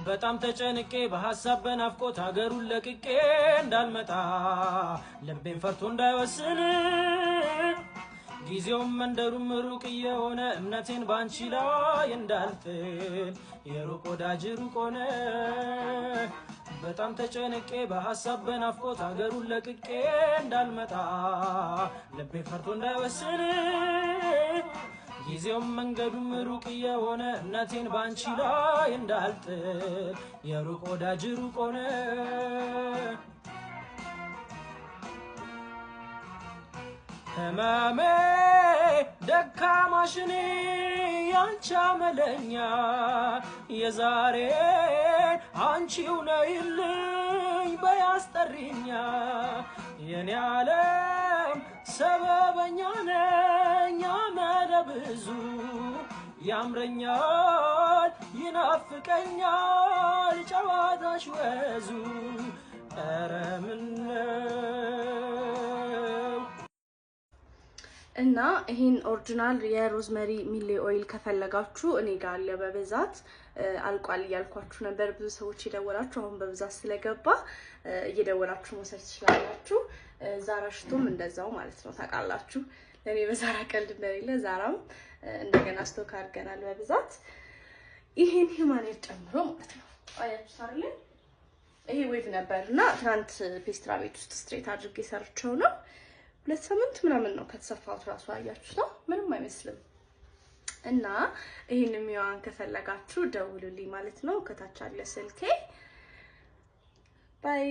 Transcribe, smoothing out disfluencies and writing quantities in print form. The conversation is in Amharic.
በጣም ተጨንቄ በሐሳብ በናፍቆት ሀገሩን ለቅቄ እንዳልመጣ ልቤን ፈርቶ እንዳይወስን ጊዜውም መንደሩም ሩቅ የሆነ እምነቴን ባንቺ ላይ እንዳልጥል የሩቅ ወዳጅ ሩቅ ሆነ በጣም ተጨንቄ በሐሳብ በናፍቆት ሀገሩን ለቅቄ እንዳልመጣ ልቤን ፈርቶ እንዳይወስን ጊዜውም መንገዱም ሩቅ የሆነ እምነቴን ባንቺ ላይ እንዳልጥል የሩቅ ወዳጅ ሩቅ ሆነ ህመሜ ደካማሽኔ ያንቺ አመለኛ የዛሬ አንቺው ነይልኝ በያስጠሪኛ የኔ ዓለም ሰበበኛ ነኝ አመለ ብዙ ያምረኛል ይናፍቀኛል ጨዋታሽ ወዙ ኧረ ምነው እና ይሄን ኦሪጂናል የሮዝመሪ ሚሌ ኦይል ከፈለጋችሁ እኔ ጋር አለ በብዛት አልቋል እያልኳችሁ ነበር ብዙ ሰዎች ይደወላችሁ አሁን በብዛት ስለገባ እየደወላችሁ መውሰድ ትችላላችሁ ዛራ ሽቶም እንደዛው ማለት ነው ታውቃላችሁ ለኔ በዛራ ቀልድ እንደሌለ ዛራም እንደገና ስቶክ አድርገናል በብዛት ይሄን ሂማኔት ጨምሮ ማለት ነው አያችሁ አይደል ይሄ ዌቭ ነበርና ትናንት ፔስትራ ቤት ውስጥ ስትሬት አድርጌ ሰርቸው ነው ለሰምንት ምናምን ነው ከተሰፋው ራሱ አያችሁ ነው ምንም አይመስልም እና ይሄንን ሚዋን ከፈለጋችሁ ደውሉልኝ ማለት ነው ከታች አለ ስልኬ ባይ